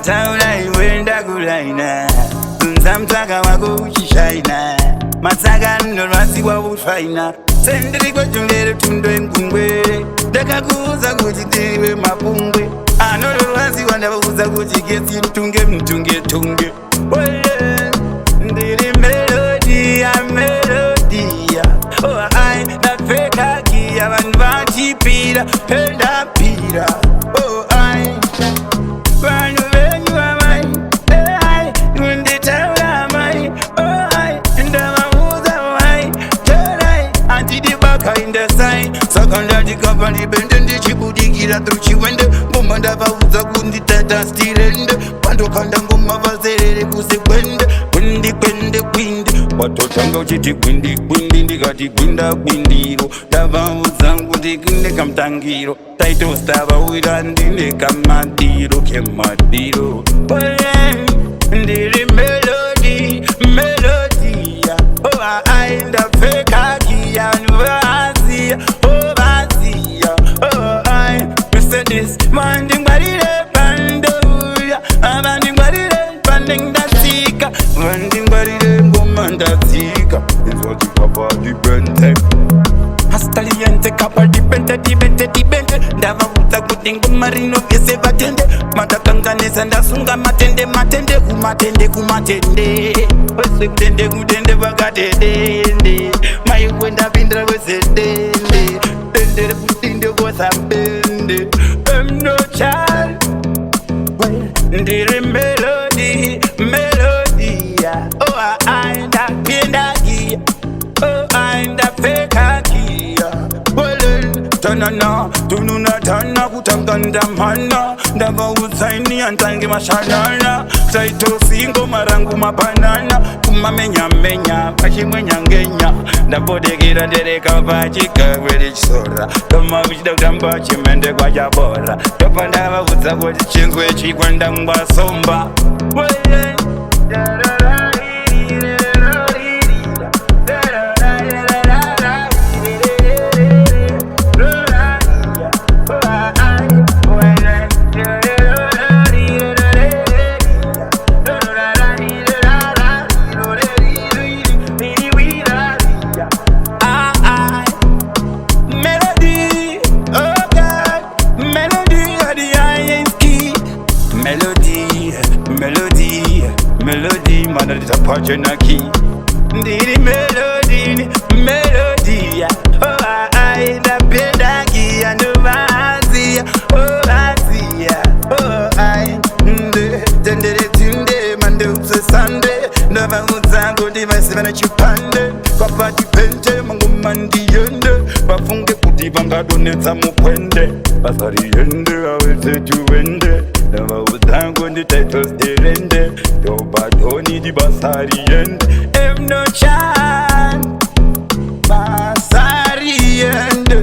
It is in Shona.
taura iwenda kulaina nzamtaka wako uchishaina matsaka norwasiwa ufaina sendiri kwejongere tundo engungwere ndakakuudza kuti ndiwe mapungwe anorwasiwa ndavaudza kuti gesi mtunge ndiri melodia oh ai ndapfeka kia vanhu vachipira pendapira oh ai vanhu venyu amai ai unditaura amai oh ai ndavaudza mai torai handidi bakaindasai saka ndandikabva ndibende ndichibudikira truchiwende ngoma ndavaudza kunditatastirende pandokanda ngoma vazerere kusekwende kwindi watotanga uchiti gwindi ndikati gwindiro ndavaudza kuti ndikamtangiro taitostava ndine kamadiro kemadiro ndiri melodia oh ai ndapfeka kiyanu vaziya oh vaziya oh ai Mercedes mandingwarire pandouya avandingwarire pandengdatsika vandingwarire ngomandadzika izvatikapatibente astaliente kapatibente ndavaudza kuti ngoma rino vese vatende matakanganisa ndasunga matende kumatende wese kutende vakatedende maikwendapindira wese dende tendere kutinde kosambende I'm no child ndiri melodia oh ainda pindagia oh ainda fekagia tanana tununa kutanganda mana ndavaudzaini antange mashanana taitosingo marangu mapanana kumamenyamenya pachimwenyangenya ndapodekera ndereka pachikavwerechisora tomakuchida kutamba chimende kwachabora topa ndavaudza kuti chinzwe chikwenda ngwasomba Melody, man, it's a pajonaki. Ndiri melodia. Oh, I da pedagi and vazia. Oh, vazia. Oh, I tende mande Sunday. Never uzango di masivana chupande. Papa dipente mangumandi yende. Bafunge kuti vangadonetsa mukwende. Basari yende aweze tuwende. Never uzango di titles derende. Dobba Don di basari yende. Em no chan basari yende.